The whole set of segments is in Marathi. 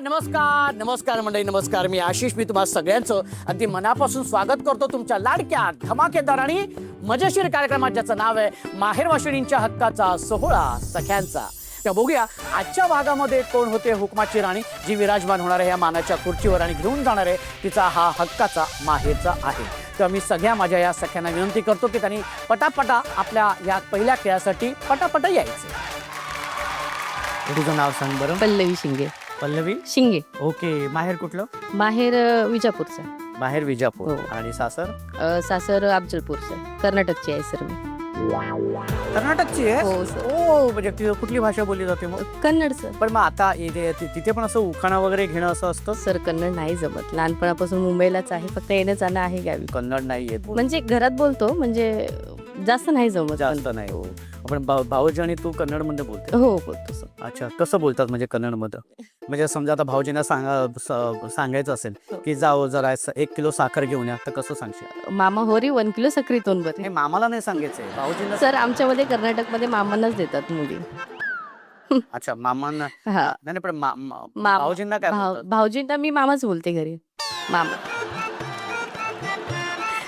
नमस्कार नमस्कार मंडळी, नमस्कार. मी आशिष. मी तुम्हा सगळ्यांचं अगदी मनापासून स्वागत करतो तुमच्या लाडक्या धमाकेदार आणि मजेशीर कार्यक्रमात, ज्याचं नाव आहे माहेर वाशिणींच्या हक्काचा सोहळा सख्यांचा. तर बघूया आजच्या भागामध्ये कोण होते हुकमाची राणी, जी विराजमान होणार आहे या मानाच्या खुर्चीवर आणि घेऊन जाणार आहे तिचा हा हक्काचा माहेरचा आहे. तर मी सगळ्या माझ्या या सख्यांना विनंती करतो की त्यांनी पटापटा आपल्या या पहिल्या खेळासाठी पटापटा यायचे. तुझं नाव सांग बरं. पल्लवी शिंगे. पल्लवी शिंगे. ओके. माहेर कुठलं? माहेर विजापूरचं. माहेर विजापूर. हो. आणि सासर? सासर अफजलपूरचं. कर्नाटकची आहे सर मी. कर्नाटकची आहे? हो सर. ओ, म्हणजे तिथं कुठली भाषा बोलली जाते मग? कन्नड सर. पण मग आता तिथे पण असं उखाणा वगैरे घेणं असं असतं? सर कन्नड नाही जमत. लहानपणापासून मुंबईलाच आहे, फक्त येणं जाणं आहे गावी. कन्नड नाही येत म्हणजे घरात बोलतो, म्हणजे जास्त नाही जमत. जास्त नाही. हो. आपण भाऊजी आणि तू कन्नड मध्ये बोलते? हो बोलतो सर. अच्छा, कसं बोलतात म्हणजे कन्नड मध्ये? म्हणजे समजा आता भाऊजींना सांगायचं असेल की जाओ जरा 1 किलो साखर घेऊन या, तर कसं सांगशील? मामा होरी 1 किलो सक्री तोन बरे. हे मामाला नाही सांगायचंय, भाऊजींना. सर आमच्यामध्ये कर्नाटकमध्ये मामांनाच देतात मुली. अच्छा, मामांना. हा. नाही पण भाऊजींना काय बोलतात? भाऊजींना मी मामाच बोलते घरी. मामा.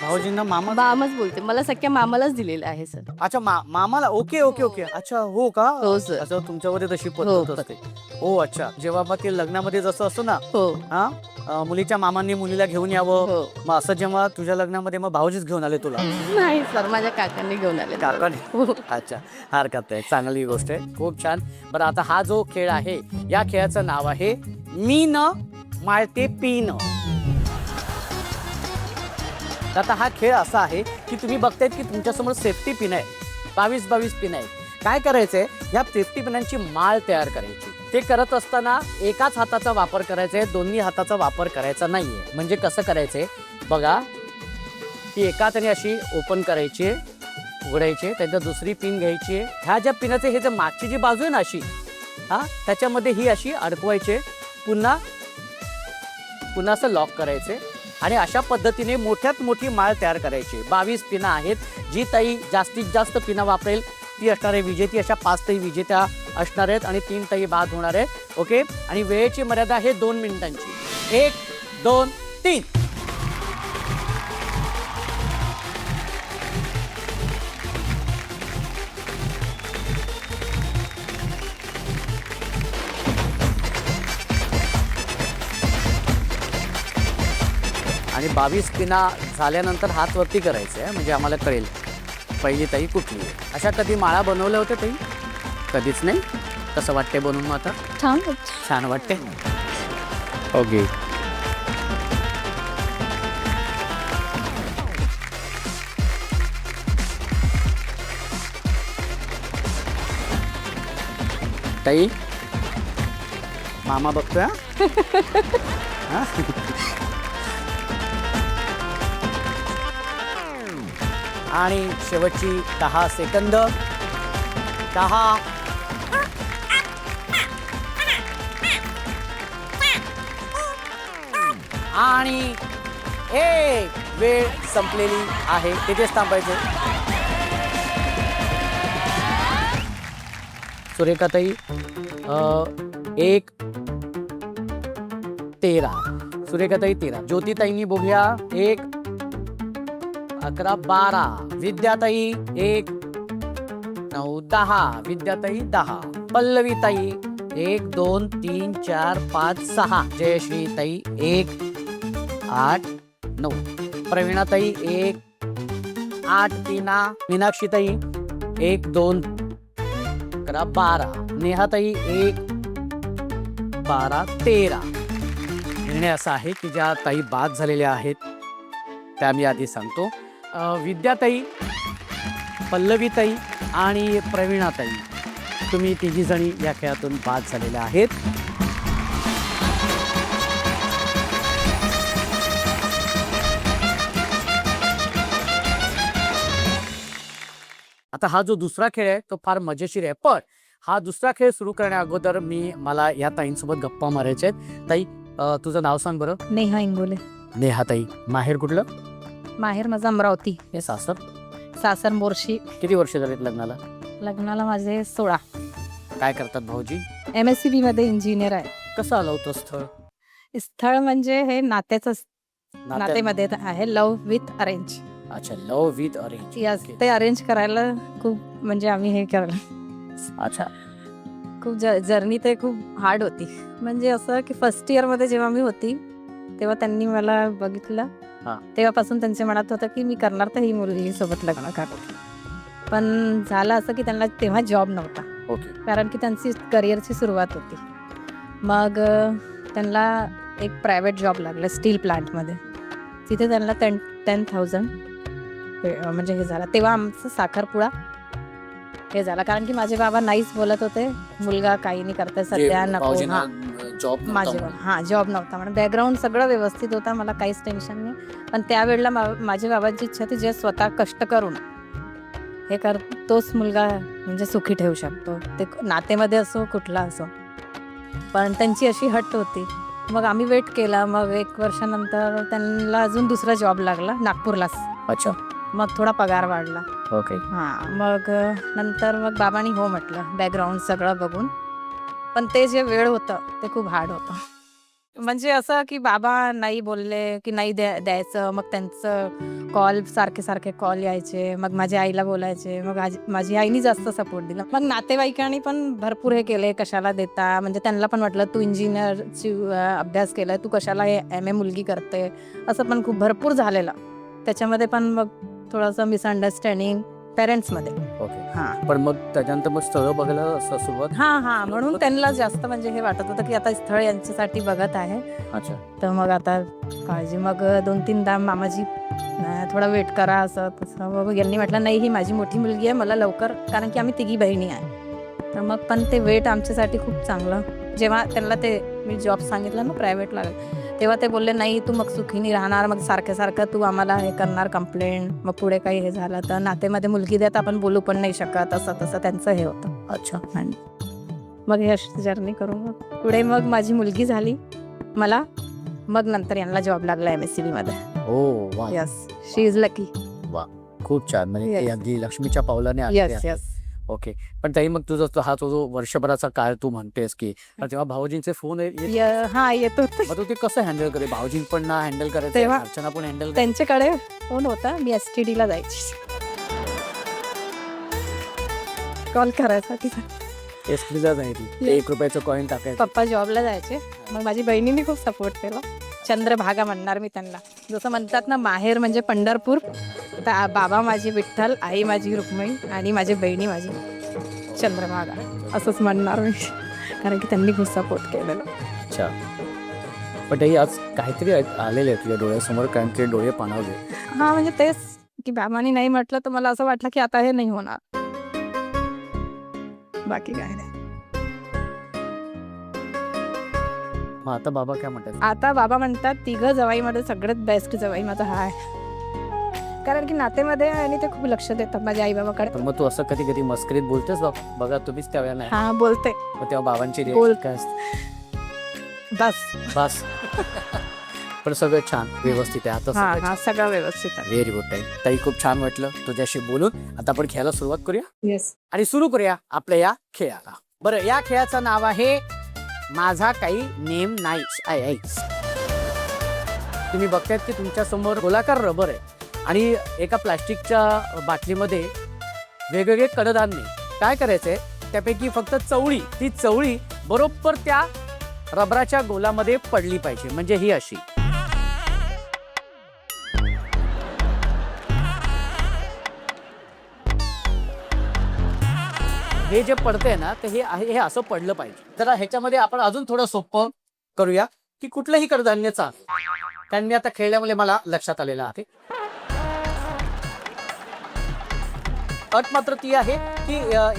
भाऊजींना मामा. मामाच बोलते. मला सख्या मामालाच दिलेलं आहे सर. अच्छा, मामाला. Okay okay okay. अच्छा, हो का? हो सर. असं तुमच्यामध्ये तशी पद्धत असते? हो. अच्छा, जेव्हा मग ते लग्नामध्ये जसं असतं ना, हो. हा, मुलीच्या मामांनी मुलीला घेऊन यावं, हो. मग असं जेव्हा तुझ्या लग्नामध्ये मग भाऊजीच घेऊन आले तुला? नाही सर, माझ्या काकांनी घेऊन आले. काकाने? हो. अच्छा, हरकत नाही, चांगली गोष्ट आहे, खूप छान. बरं, आता हा जो खेळ आहे या खेळाचं नाव आहे मी न माळते पीन. आता हा खेळ असा आहे की तुम्ही बघतायत की तुमच्यासमोर सेफ्टी पिन आहे. 22 पिन आहेत. काय करायचंय, या सेफ्टी पिनांची माळ तयार करायची. ते करत असताना एकाच हाताचा वापर करायचा आहे, दोन्ही हाताचा वापर करायचा नाहीये. म्हणजे कसं करायचंय बघा, ती एका हाताने अशी ओपन करायची, उघडायची, त्याच्यात दुसरी पिन घ्यायची. ह्या ज्या पिनाचे हे जे मागची जी बाजू आहे ना अशी, हा, त्याच्यामध्ये ही अशी अडकवायची, पुन्हा असं लॉक करायचे आणि अशा पद्धतीने मोठ्यात मोठी माळ तयार करायची. 22 पिना आहेत. जी ताई जास्तीत जास्त पिना वापरेल ती असणार आहे विजेती. अशा 5 ताई विजेत्या असणार आहेत आणि 3 ताई बाद होणार आहेत. ओके. आणि वेळेची मर्यादा आहे 2 मिनिटांची. 1 2 3. आणि 22 पिना झाल्यानंतर हात वरती करायचे आहे, म्हणजे आम्हाला कळेल पहिली ताई कुठली आहे. अशा कधी माळा बनवल्या होत्या ताई? कधीच नाही. कसं वाटते बनवून मग आता? छान वाटते. ओके. ताई, मामा बघतोय. हा. आणि शेवटची 10 सेकंद. 10 आणि 1. वेळ संपलेली आहे. तिथेच थांबायचं. सुरेखाताई 1 13. सुरेखाताई 13. ज्योतिताईंनी बघूया 1 11 12. विद्याताई 1 9 10. विद्याताई 10. पल्लवीताई 1 2 3 4 5 6. जयश्रीताई 1 8 9. प्रवीणाताई 1 8 3. मीनाक्षीताई 1 2 11 12. नेहाताई 1 12 13. निर्णय असा आहे की ज्या ताई बाद झालेल्या आहेत त्या मी आधी सांगतो. विद्याताई, पल्लवीताई आणि प्रवीणाताई, तुम्ही तिघी जणी या खेळातून बाद झालेल्या आहेत. आता हा जो दुसरा खेळ आहे तो फार मजेशीर आहे, पण हा दुसरा खेळ सुरू करण्या अगोदर मला या ताईंसोबत गप्पा मारायचे आहेत. ताई, तुझं नाव सांग बरं. नेहा इंगोले. नेहाताई, माहेर कुठलं? माहेर माझं अमरावती. हे सासर? सासर मोर्शी. किती वर्ष झालीत लग्नाला? लग्नाला माझे 16. काय करतात भाऊजी? MSCB मध्ये इंजिनियर आहे. कसं आलं होतं स्थळ? स्थळ म्हणजे हे नातेमध्ये आहे, लव्ह विथ अरेंज. अच्छा, लव्ह विथ अरेंज. यस, ते अरेंज करायला खूप म्हणजे आम्ही हे केलं. अच्छा. खूप जर्नी ते खूप हार्ड होती. म्हणजे असं की फर्स्ट इयरमध्ये जेव्हा मी होती तेव्हा त्यांनी मला बघितलं. हा. तेव्हापासून त्यांच्या मनात होतं की मी करणार तर ही मुलगी सोबत लग्न करणार. पण झालं असं की त्यांना तेव्हा जॉब नव्हता, ओके. कारण की त्यांची करिअरची सुरुवात होती. मग त्यांना एक प्रायव्हेट जॉब लागला स्टील प्लांटमध्ये. तिथे त्यांना 10,000 म्हणजे हे झालं. तेव्हा आमचं साखरपुडा हे झाला, कारण की माझे बाबा नाहीच बोलत होते, मुलगा काही नाही करताय सध्या, नको. हां, जॉब माझे हां जॉब नव्हता म्हणून बॅकग्राऊंड सगळं व्यवस्थित होता, मला काहीच टेन्शन नाही. पण त्यावेळेला माझ्या बाबांची इच्छा होती जे स्वतः कष्ट करून हे कर तोच मुलगा म्हणजे सुखी ठेवू शकतो, ते नातेमध्ये असो कुठला असो. पण त्यांची अशी हट्ट होती. मग आम्ही वेट केला. मग 1 वर्षानंतर त्यांना अजून दुसरा जॉब लागला नागपूरलाच. अच्छा. मग थोडा पगार वाढला. ओके. हां, मग नंतर मग बाबांनी हो म्हटलं बॅकग्राऊंड सगळं बघून. पण ते जे वेळ होतं ते खूप हार्ड होतं. म्हणजे असं की बाबा नाही बोलले की नाही द्यायचं. मग त्यांचं सारखे कॉल यायचे. मग माझ्या आईला बोलायचे. मग माझी आईनी जास्त सपोर्ट दिला. मग नातेवाईकांनी पण भरपूर हे केले, कशाला देता, म्हणजे त्यांना पण वाटलं तू इंजिनियरची अभ्यास केलाय, तू कशाला हे MA मुलगी करते, असं पण खूप भरपूर झालेलं. त्याच्यामध्ये पण मग थोडंसं मिसअंडरस्टँडिंग पेरेंट्समध्ये. ओके. हां पण मग त्याच्यानंतर मग स्थळ बघायला सुरुवात. हां म्हणून त्यांना जास्त म्हणजे हे वाटत होतं की आता स्थळ यांच्यासाठी बघत आहे. अच्छा. तर मग आता काळजी. मग 2-3दा मामाजी थोडा वेट करा असं तसं. मग यांनी म्हटलं नाही ही माझी मोठी मुलगी आहे, मला लवकर, कारण की आम्ही तिघी बहिणी आहे. तर मग पण ते वेट आमच्यासाठी खूप चांगलं. जेव्हा त्यांना ते मी जॉब सांगितलं ना प्रायव्हेट लागलं, तेव्हा ते बोलले नाही तू मग सुखीनी राहणार, मग सारखं तू आम्हाला हे करणार कंप्लेंट, मग पुढे काही हे झालं तर नातेमध्ये मुलगी देत आपण बोलू पण नाही शकत, असं तसं त्यांचं हे होतं. अच्छा. आणि मग हे अशी जर्नी करून मग पुढे मग माझी मुलगी झाली मला. मग नंतर यांना जॉब लागला MSCB मध्ये. ओ वा. Yes, she is lucky. वा, खूप छान. म्हणजे ते Yes. अगदी लक्ष्मीच्या पावलाने आले यस आहे. यस. ओके. पण ताई मग तुझा हा जो वर्षभराचा काळ तू म्हणतेस की तेव्हा भाऊजींचे फोन हां येतो. मग तू ते कसं हँडल करे? भाऊजी पण ना हँडल करायचं, तेव्हा अर्चना पण हँडल त्यांच्याकडे फोन होता, मी STDला जायची कॉल करायसाठी. एसटीला जायची. Yes. 1 रुपयाचं कॉईन टाकायचं. पप्पा जॉबला जायचे. मग माझी बहिणीने खूप सपोर्ट केला. चंद्रभागा म्हणणार मी त्यांना. जसं म्हणतात ना माहेर म्हणजे पंढरपूर, तर बाबा माझी विठ्ठल, आई माझी रुक्मिणी आणि माझी बहिणी माझी चंद्रभागा, असंच म्हणणार मी, कारण की त्यांनी खूप सपोर्ट केलेला. अच्छा. पण ताई आज काहीतरी आलेले आहे तुझ्या डोळ्यासमोर, कारण ते डोळे पाणावले. हां म्हणजे तेच की बाबांनी नाही म्हटलं तर मला असं वाटलं की आता हे नाही होणार, बाकी काय नाही. मग आता बाबा काय म्हणतात? आता बाबा म्हणतात तिघं जवाईमध्ये सगळ्यात बेस्ट जवाई माझा हा आहे, कारण की नातेमध्ये आहे आणि ते खूप लक्ष देतात माझ्या आई बाबाकडे. पण मग तू असं कधी कधी मस्करीत बोलतेस बघा तुम्हीच त्यावेळेला नाही. हां बोलते. मग तेव्हा बाबांची बोल. reaction काय असते? बस. पण सगळं छान व्यवस्थित आहे आता. हां सगळं व्यवस्थित आहे. व्हेरी गुड ताई. ताई खूप छान वाटलं तुझ्याशी बोलून. आता आपण खेळायला सुरुवात करूया येस. आणि सुरू करूया आपल्या या खेळाला. बरं, या खेळाचं नाव आहे माझा काही नेम नाही. तुम्ही बघतायत की तुमच्या समोर गोलाकार रबर आहे आणि एका प्लास्टिकच्या बाटलीमध्ये वेगवेगळे कडधान्य. काय करायचंय, त्यापैकी फक्त ती चवळी बरोबर त्या रबराच्या गोलामध्ये पडली पाहिजे, म्हणजे ही अशी. हे जे पडतंय ना, तर हे असं पडलं पाहिजे. तर ह्याच्यामध्ये आपण अजून थोडं सोपं करूया की कुठलंही कडधान्याचा, कारण मी आता खेळल्यामुळे मला लक्षात आलेलं आहे. अट मात्र ती आहे की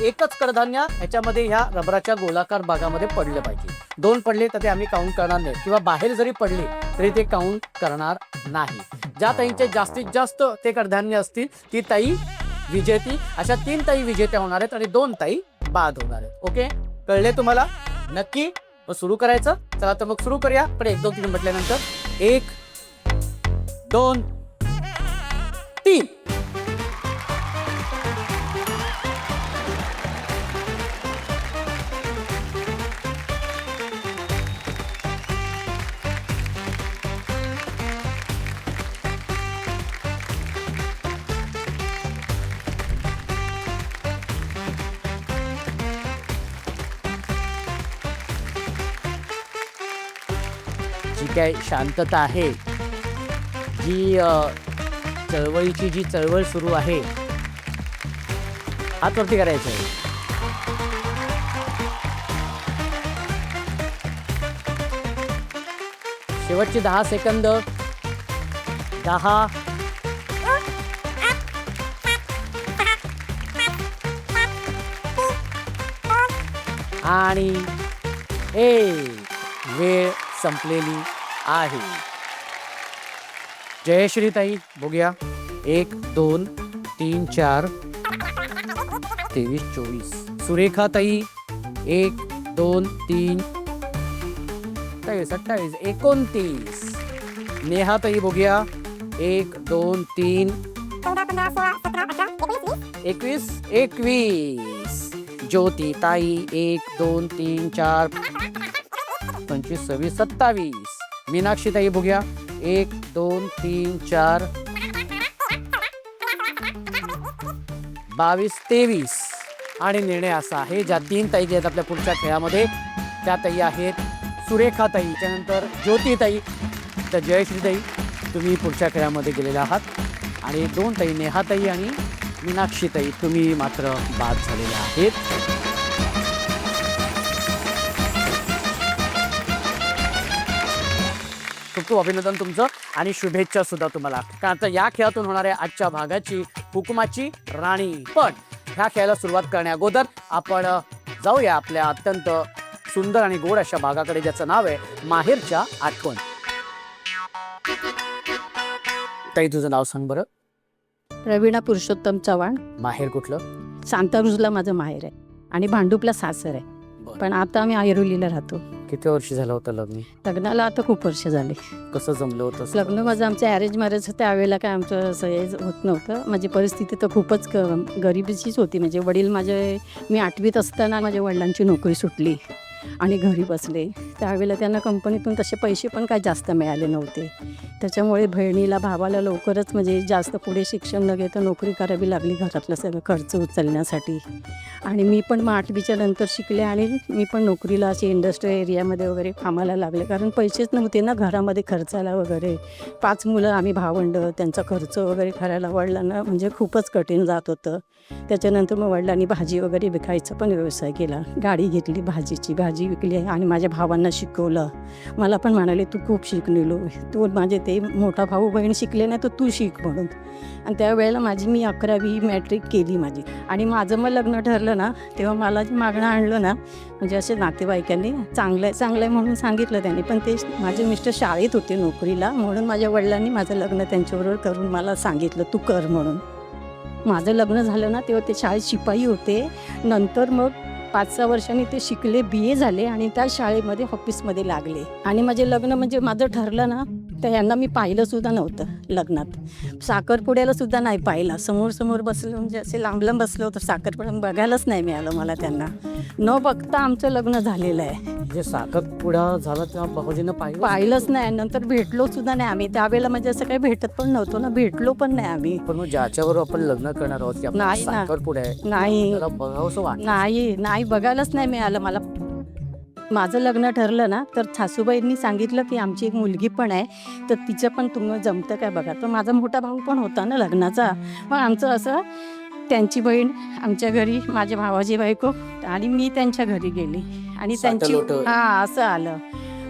एकच कडधान्य ह्याच्यामध्ये ह्या रबराच्या गोलाकार भागामध्ये पडलं पाहिजे. 2 पडले तर ते आम्ही काउंट करणार नाही, किंवा बाहेर जरी पडले तरी ते काउंट करणार नाही. ज्या ताईंचे जास्तीत जास्त ते कडधान्य असतील ती ताई विजेती. अशा 3 ताई विजेत्या होणार आहेत आणि 2 ताई बाद होणार आहेत. ओके, कळले तुम्हाला? नक्की. मग सुरू करायचं. चला तर मग सुरू करूया. पण 1 2 3 म्हटल्यानंतर 1 2 3. जी काय शांतता आहे, जी चळवळीची जी चळवळ सुरू आहे, हात वरती करायचं आहे. शेवटचे 10 सेकंद. 10. आणि वेळ संपलेली आहे. जयश्रीताई बघूया. 1 2 3 4 23 24. सुरेखाताई 1 2 3 27 28 29. नेहाताई बघूया. 1 2 3 21 21. ज्योतिताई 1 2 3 4 25 26 27. मीनाक्षीताई बघूया. 1 2 3 4 22 23. आणि निर्णय असा आहे, ज्या 3 ताई आहेत आपल्या पुढच्या खेळामध्ये, त्या ताई आहेत सुरेखाताई, त्यानंतर ज्योतिताई, तर जयश्रीताई तुम्ही पुढच्या खेळामध्ये गेलेल्या आहात. आणि 2 ताई नेहाताई आणि मीनाक्षीताई तुम्ही मात्र बाद झालेल्या आहेत. खूप खूप अभिनंदन तुमचं आणि शुभेच्छा सुद्धा तुम्हाला. कारण आता या खेळातून होणाऱ्या आजच्या भागाची हुकुमाची राणी. पण ह्या खेळाला सुरुवात करण्या अगोदर आपण जाऊया आपल्या अत्यंत सुंदर आणि गोड अशा भागाकडे, ज्याचं नाव आहे माहेरच्या आठवण. ताई तुझं नाव सांग बरं. रवीणा पुरुषोत्तम चव्हाण. माहेर कुठलं? सांताक्रूजला माझं माहेर आहे आणि भांडूपला सासर आहे. पण आता आम्ही ऐरोलीला राहतो. किती वर्ष झालं होतं लग्न? लग्नाला आता खूप वर्ष झाले. कसं जमलं होतं? लग्न माझं आमचं अरेंज मॅरेज होतं. त्यावेळेला काय आमचं सहज होत नव्हतं. माझी परिस्थिती तर खूपच गरिबीचीच होती. म्हणजे वडील मी 8वीत असताना माझ्या वडिलांची नोकरी सुटली आणि घरी बसले. त्यावेळेला त्यांना कंपनीतून तसे पैसे पण काय जास्त मिळाले नव्हते. त्याच्यामुळे बहिणीला भावाला लवकरच म्हणजे जास्त पुढे शिक्षण न घेता नोकरी करावी लागली घरातलं सगळं खर्च उचलण्यासाठी. आणि मी पण मग 8वीच्या नंतर शिकले आणि मी पण नोकरीला अशी इंडस्ट्रियल एरियामध्ये वगैरे कामाला लागले. कारण पैसेच नव्हते ना घरामध्ये खर्चाला वगैरे. 5 मुलं आम्ही भावंड, त्यांचा खर्च वगैरे करायला वडिलांना म्हणजे खूपच कठीण जात होतं. त्याच्यानंतर मग वडिलांनी भाजी वगैरे विकायचा पण व्यवसाय केला. गाडी घेतली, भाजी विकली आणि माझ्या भावांना शिकवलं. मला पण म्हणाले तू खूप शिक नीलू, तू माझे ते मोठा भाऊ बहीण शिकले नाही तर तू शिक म्हणून. आणि त्यावेळेला मी 11वी मॅट्रिक केली माझी. आणि माझं मग लग्न ठरलं ना, तेव्हा मला जे मागणं आणलं ना, म्हणजे असे नातेवाईकांनी चांगलं आहे म्हणून सांगितलं त्यांनी. पण ते माझे मिस्टर शाळेत होते नोकरीला, म्हणून माझ्या वडिलांनी माझं लग्न त्यांच्याबरोबर करून मला सांगितलं तू कर म्हणून. माझं लग्न झालं ना तेव्हा ते शाळेत शिपाई होते. नंतर मग 5-6 वर्षांनी ते शिकले, BA झाले आणि त्या शाळेमध्ये ऑफिसमध्ये लागले. आणि माझे लग्न म्हणजे माझं ठरलं ना, तर यांना मी पाहिलंसुद्धा नव्हतं लग्नात. साखरपुड्याला नाही पाहिलं. समोर बसलं म्हणजे असे लांब बसलं होतं. साखरपुडा बघायलाच नाही मिळालं मला त्यांना. न बघता आमचं लग्न झालेलं आहे. म्हणजे साखरपुडा झाला तेव्हा भाऊजीनं पाहिलंच नाही. नंतर भेटलोसुद्धा नाही आम्ही. त्यावेळेला म्हणजे असं काही भेटत पण नव्हतो ना, भेटलो पण नाही आम्ही. पण मग ज्याच्यावर आपण लग्न करणार आहोत, नाही ना. साखरपुडा आहे, नाही त्याला बघावंसं वाटतं. नाही बघायलाच नाही मिळालं मला. माझं लग्न ठरलं ना, तर सासूबाईंनी सांगितलं की आमची एक मुलगी पण आहे, तर तिचं पण तुम्हाला जमतं काय बघा. तर माझा मोठा भाऊ पण होता ना लग्नाचा. मग आमचं असं त्यांची बहीण आमच्या घरी, माझ्या भावाची बायको आणि मी त्यांच्या घरी गेली आणि त्यांची असं आलं.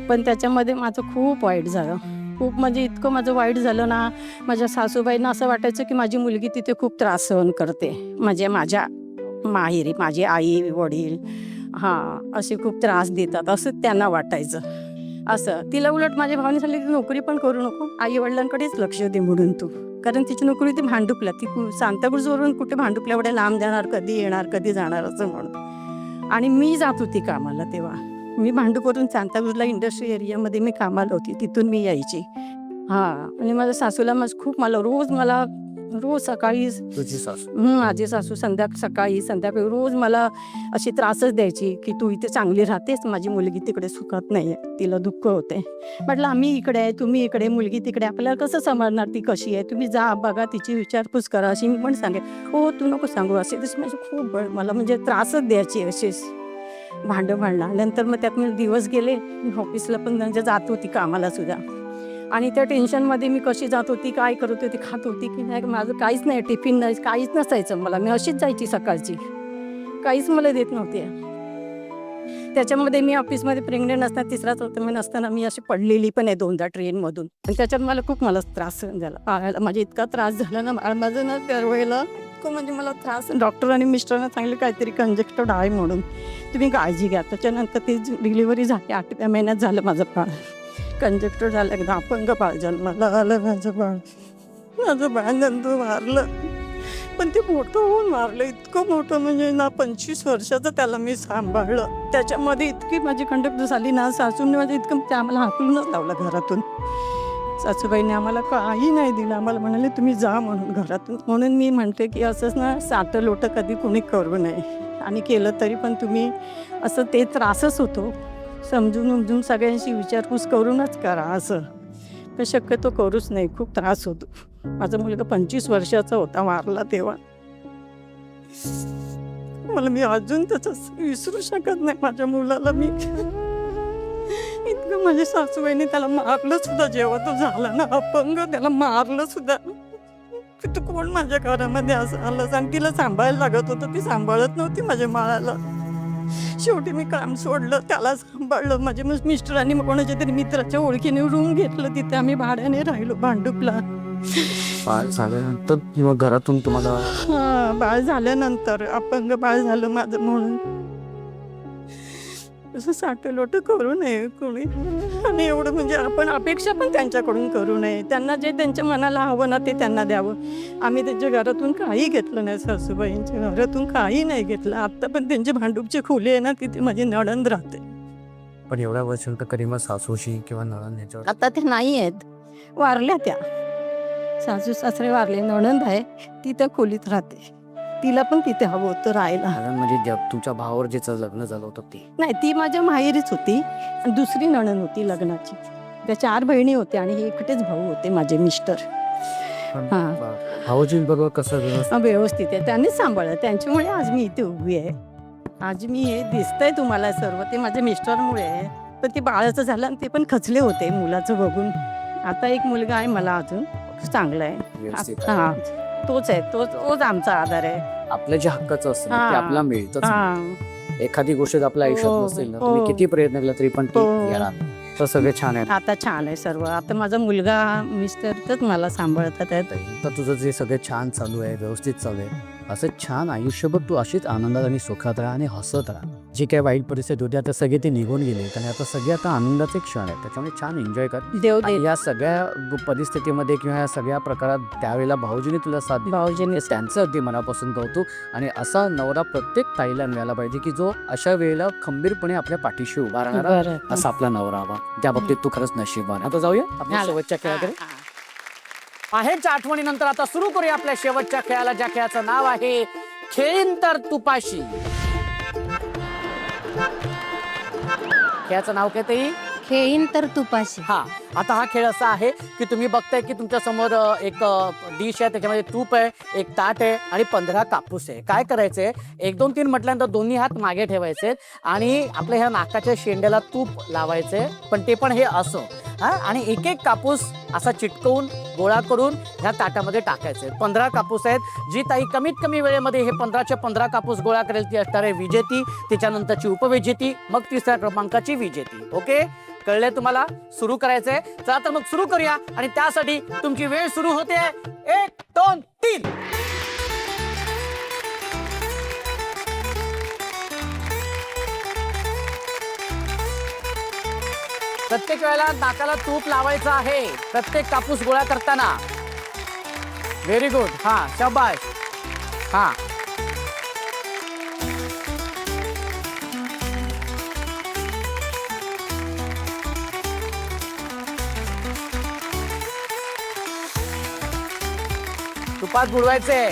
पण त्याच्यामध्ये माझं खूप वाईट झालं. खूप म्हणजे इतकं माझं वाईट झालं ना, माझ्या सासूबाईंना असं वाटायचं की माझी मुलगी तिथे खूप त्रास सहन करते. माझ्या माहेरी माझे आई वडील असे खूप त्रास देतात असं त्यांना वाटायचं. असं तिला उलट माझ्या भावाने सांगितलं की नोकरी पण करू नको, आई वडिलांकडेच लक्ष दे म्हणून तू. कारण तिची नोकरी ती भांडुपला, ती सांताक्रूजवरून कुठे भांडुपला एवढ्या लांब जाणार, कधी येणार कधी जाणार असं म्हणून. आणि मी जात होती कामाला तेव्हा. मी भांडूपवरून सांताक्रूजला इंडस्ट्री एरियामध्ये मी कामाला होती, तिथून मी यायची. आणि माझ्या सासूला खूप रोज सकाळी माझी सासू सकाळी संध्याकाळी रोज मला अशी त्रासच द्यायची की तू इथे चांगली राहतेस, माझी मुलगी तिकडे सुखात नाही आहे, तिला दुःख होते. म्हटलं आम्ही इकडे आहे, तुम्ही इकडे, मुलगी तिकडे, आपल्याला कसं सांभाळणार, ती कशी आहे, तुम्ही जा बघा, तिची विचारपूस करा अशी मी पण सांगेन. हो तू नको सांगू असे तशी माझी खूप मला म्हणजे त्रासच द्यायची असेच. भांडं भांडणार. नंतर मग त्यात मी दिवस गेले. मी ऑफिसला पण म्हणजे जात होती कामाला सुद्धा. आणि त्या टेन्शनमध्ये मी कशी जात होती, काय करत होती, खात होती की नाही, माझं काहीच नाही, टिफिन नाही, काहीच नसायचं मला. मी अशीच जायची सकाळची, काहीच मला देत नव्हते. त्याच्यामध्ये मी ऑफिसमध्ये प्रेग्नेंट असताना 3-4 महिने असताना मी अशी पडलेली पण आहे 2दा ट्रेनमधून. आणि त्याच्यात मला त्रास झाला बाळाला. माझा इतका त्रास झाला ना, माझं ना त्यावेळेला इतकं म्हणजे मला त्रास. डॉक्टर आणि मिस्टरांना सांगितलं काहीतरी कंजेक्टेड आहे म्हणून, तुम्ही काळजी घ्या. त्याच्यानंतर ती डिलिव्हरी झाली, 8व्या महिन्यात झालं माझं बाळ. कंजेक्टेड झालं, एकदा अपंग बाळ जन्माला आलं माझं बाळ नंतर वारलं. पण ते मोठं होऊन वारलं, इतकं मोठं म्हणजे ना 25 वर्षाचं त्याला मी सांभाळलं. त्याच्यामध्ये इतकी माझी कंडक्ट झाली ना, सासूने माझं इतकं ते आम्हाला हाकलूनच लावलं घरातून. सासूबाईने आम्हाला काही नाही दिलं, आम्हाला म्हणाले तुम्ही जा म्हणून घरातून. म्हणून मी म्हणते की असंच ना सातं लोटं कधी कुणी करू नये. आणि केलं तरी पण तुम्ही असं ते त्रासच होतो, समजून सगळ्यांशी विचारपूस करूनच करा. असं तर शक्यतो करूच नाही, खूप त्रास होतो. माझा मुलगा 25 वर्षाचा होता वारला तेव्हा. मला मी अजून त्याचं विसरू शकत नाही माझ्या मुलाला. मी इतकं माझ्या सासूबाईने त्याला मारलं सुद्धा, जेव्हा तो झाला ना अपंग, त्याला मारलं सुद्धा. तू कोण माझ्या घरामध्ये असं आलं सांग. तिला सांभाळायला लागत होतं, ती सांभाळत नव्हती माझ्या बाळाला. शेवटी मी काम सोडलं, त्याला सांभाळलं. माझे मिस्टरांनी मग कोणाच्या तरी मित्राच्या ओळखीने रूम घेतलं, तिथे आम्ही भाड्याने राहिलो भांडुपला. बाळ झाल्यानंतर किंवा घरातून तुम्हाला बाळ झाल्यानंतर अपंग बाळ झालं माझं म्हणून असं साठलोट करू नये कोणी. आणि एवढं म्हणजे आपण अपेक्षा पण त्यांच्याकडून करू नये. त्यांना जे त्यांच्या मनाला हवं ना ते त्यांना द्यावं. आम्ही त्यांच्या घरातून काही घेतलं नाही, सासूबाईंच्या घरातून काही नाही घेतलं. आत्ता पण त्यांची भांडूपची खोली आहे ना, तिथे माझी नणंद राहते. पण एवढ्या वर्षांतर कधी मग सासूशी किंवा नणंद ह्याच्यावर आता ते नाही आहेत, वारल्या त्या. सासू सासरे वारले, नणंद आहे ती त्या खोलीत राहते. तिला पण तिथे हवं होतं राहायला. म्हणजे तुमच्या भावावर जे लग्न झालं होतं ते नाही, ती माझ्या माहेरीच होती. आणि दुसरी नणंद होती लग्नाची. त्या 4 बहिणी होत्या आणि हे एकटेच भाऊ होते माझे मिस्टर. भाऊजी बरोबर कसं व्यवस्थित आहे, त्यांनीच सांभाळलं. त्यांच्यामुळे आज मी इथे उभी आहे. आज मी हे दिसतंय तुम्हाला सर्व ते माझ्या मिस्टरमुळे आहे. पण ते बाळाचं झालं आणि ते पण खचले होते मुलाचं बघून. आता एक मुलगा आहे मला अजून, चांगला आहे. हा, तोच आहे, तोच आमचा आधार आहे. आपल्या जे हक्काचं असतं ते आपल्याला मिळतं. एखादी गोष्ट आपल्या आयुष्यात नसेल ना, तुम्ही किती प्रयत्न केला तरी पण ती येणार. तर सगळे छान आहे. आता छान आहे सर्व. आता माझा मुलगा मिस्टरच मला सांभाळतात आहेत. तर तुझं जे सगळे छान चालू आहे, व्यवस्थित चालू आहे, असं छान आयुष्यभर तू अशीच आनंदात आणि सुखात राहा आणि हसत राहा. जी काही वाईट परिस्थिती होती आता सगळे ते निघून गेले आणि आता सगळे आता आनंदाचे क्षण आहेत. त्याच्यामुळे छान एन्जॉय कर. देव दे. या सगळ्या परिस्थितीमध्ये किंवा या सगळ्या प्रकारात त्यावेळेला भाऊजीने तुला साथ दिली. भाऊजीने त्यांचं अगदी मनापासून कौतुक. आणि असा नवरा प्रत्येक ताईला मिळाला पाहिजे की जो अशा वेळेला खंबीरपणे आपल्या पाठीशी उभा राहणारा असा आपला नवरा हवा. त्या बाबतीत तू खरंच नशीबवान. आता जाऊया आपल्या शेवटच्या खेळाकडे. आहेच्या आठवणीनंतर आता सुरू करूया आपल्या शेवटच्या खेळाला, ज्या खेळाचं नाव आहे खेळीन तर तुपाशी. खेळाचं नाव काय ते? खेळीन तर तुपाशी. हा, आता हा खेळ असा आहे की तुम्ही बघताय की तुमच्या समोर एक डिश आहे, त्याच्यामध्ये तूप आहे, एक ताट आहे आणि 15 कापूस आहे. काय करायचंय, 1 2 3 म्हटल्यानंतर दोन्ही हात मागे ठेवायचे आणि आपल्या ह्या नाकाच्या शेंड्याला तूप लावायचंय. पण ते पण हे असं आणि एक एक कापूस असा चिटकवून गोळा करून ह्या ताटामध्ये टाकायचे. 15 कापूस आहेत. जी ताई कमीत कमी वेळेमध्ये हे 15चे 15 कापूस गोळा करेल ती असणार आहे विजेती. त्याच्यानंतरची उपविजेती, मग 3ऱ्या क्रमांकाची विजेती. ओके, कळले तुम्हाला? सुरू करायचंय. चला तर मग सुरू करूया. आणि त्यासाठी तुमची वेळ सुरू होते 1 2 3. प्रत्येक वेळेला नाकाला तूप लावायचं आहे प्रत्येक कापूस गोळा करताना. Very good. हा, शाबाश. हा, तुपात बुडवायचे.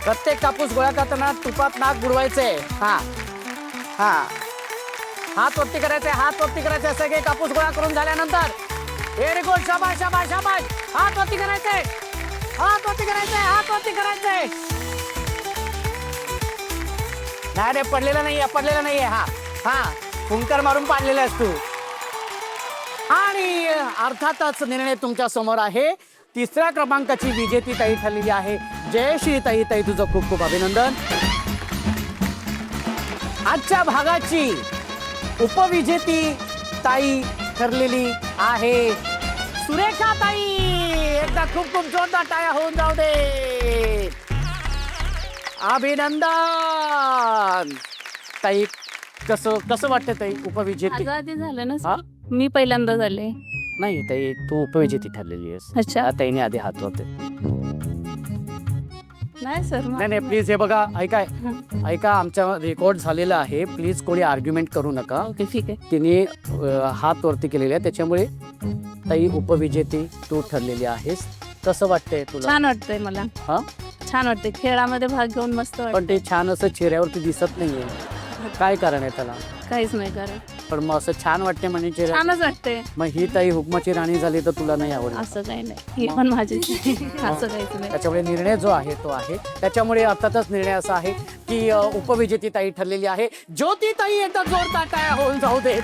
प्रत्येक कापूस गोळा करताना तुपात नाक बुडवायचे. हा हा, हात वरती करायचे, हात वरती करायचे. सगळे कापूस गोळा करून झाल्यानंतर व्हेरी गुड. शाबाश शाबाश शाबाश. हात वरती करायचे, हात वरती करायचे, हात वरती करायचे. नाही रे, पडलेला नाहीये, पडलेला नाहीये. हा, हा फुंकर मारून पाडलेला आहेस तू. आणि अर्थातच निर्णय तुमच्या समोर आहे. तिसऱ्या क्रमांकाची विजेती ताई ठरलेली आहे. जयश्री ताई. ताई तुझं खूप खूप अभिनंदन. आजच्या भागाची उपविजेती ताई ठरलेली आहे सुरेखा ताई. एकदा खूप खूप जोरदार टाळ्या होऊन जाऊ दे. अभिनंदन ताई. कसं वाटतं ताई उपविजेती? माझं आधी झालं ना हा? मी पहिल्यांदा झाले. नाही ताई तू उपविजेती ठरलेली आहेस. अच्छा. ताईने आधी हात वरते. नाही सर नाही प्लीज हे बघा ऐका आमच्या रेकॉर्ड झालेला आहे. प्लीज कोणी आर्ग्युमेंट करू नका. ओके ठीक आहे. तिने हात वरती केलेले आहे त्याच्यामुळे ताई उपविजेती तू ठरलेली आहेस. कसं वाटतंय तुला? छान वाटतंय मला. हा छान वाटतंय खेळामध्ये भाग घेऊन मस्त वाटतं. पण ते छान असं चेहऱ्यावरती दिसत नाहीये. काय कारण आहे त्याला? काहीच नाही कारण पण मग असं छान वाटते म्हणजे चेहरा. छानच वाटतंय. मग ही ताई हुकमाची राणी झाली तर तुला नाही आवडलं? असं काही नाही. ही पण माझी असं काहीच नाही. त्याच्यामुळे निर्णय जो आहे तो आहे. त्याच्यामुळे अर्थातच निर्णय असा आहे की उपविजेती ताई ठरलेली आहे ज्योती ताई. एकदा जोरदार टाळ्या होऊन जाऊ देत.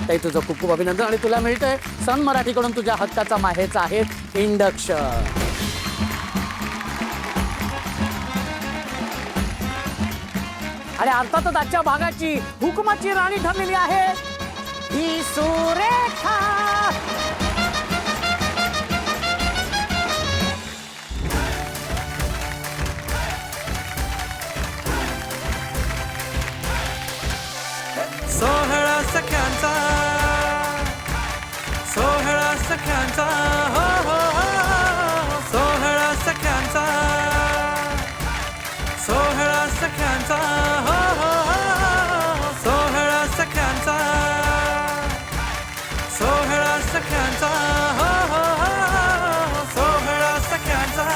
ताई तुझं खूप खूप अभिनंदन. आणि तुला मिळतंय सन मराठीकडून तुझ्या हक्काचा माहेरचा आहे इंडक्शन. आणि अर्थातच आजच्या भागाची हुकमाची राणी ठरलेली आहे ही सुरेखा. सोहळा सख्यांचा हो हो हो. सोहळा सख्यांचा हो हो हो. सोहळा सख्यांचा हो हो हो. सोहळा सख्यांचा.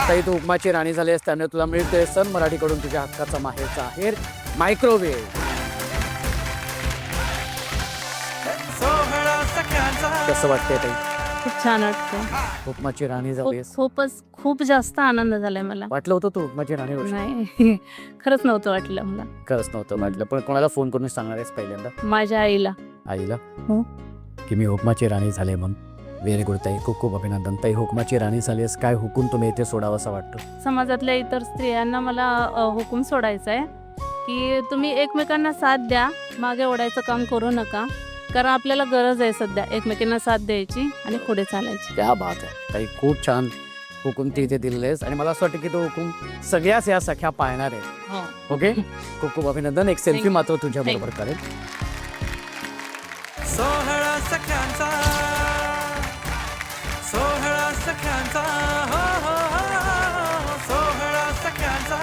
ताई तू हुकमाची राणी झाली आहेस त्यामुळे तुला मिळते सन मराठीकडून तुझ्या हक्काचा माहेरचा आहे मायक्रोवेव्ह. सोहळा सख्यांचा. कसं वाटतंय ताई? खूप छान वाटतंय. हुकमाची राणी झालीस. खूप जास्त आनंद झालाय मला. वाटलं होतं तू हुकमाची राणी होशील? नाही खरंच नव्हतं वाटलं मला. खरंच नव्हतं वाटलं. पण कोणाला फोन करून सांगणार आहेस पहिल्यांदा? माझ्या आईला. आईला हो. की मी हुकमाची राणी झाले म्हणून. व्हेरी गुड ताई. खूप खूप अभिनंदन ताई. हुकमाची राणी झालीस. काय हुकूम तुम्ही इथे सोडावं असं वाटतं? समाजातल्या इतर स्त्रियांना मला हुकूम सोडायचा आहे की तुम्ही एकमेकांना साथ द्या. मागे ओढायचं काम करू नका. कारण आपल्याला गरज आहे सध्या एकमेकांना साथ द्यायची आणि पुढे चालायची. त्या बात आहे ताई. खूप छान हुकूम ती इथे दिलेली आहेस. आणि मला असं वाटतं की तो हुकूम सगळ्याच या सख्या पाळणार आहे. ओके खूप खूप अभिनंदन. एक सेल्फी मात्र तुझ्या बरोबर करेल. सोहळा सख्यांचा हो हो हो. सोहळा सख्यांचा.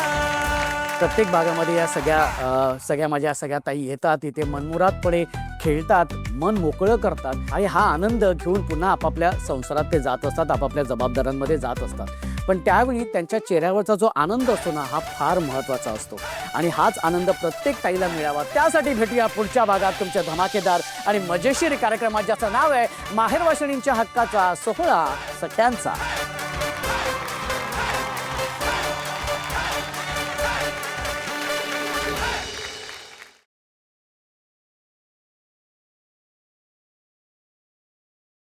प्रत्येक भागामध्ये या सगळ्या माझ्या सगळ्या ताई येतात. इथे मनमुरादपणे खेळतात, मन मोकळं करतात आणि हा आनंद घेऊन पुन्हा आपापल्या संसारात ते जात असतात, आपापल्या जबाबदाऱ्यांमध्ये जात असतात. पण त्यावेळी त्यांच्या चेहऱ्यावरचा जो आनंद असतो ना हा फार महत्त्वाचा असतो. आणि हाच आनंद प्रत्येक ताईला मिळावा त्यासाठी भेटूया पुढच्या भागात तुमच्या धमाकेदार आणि मजेशीर कार्यक्रमात ज्याचं नाव आहे माहेरवाशिणींच्या हक्काचा सोहळा सख्यांचा.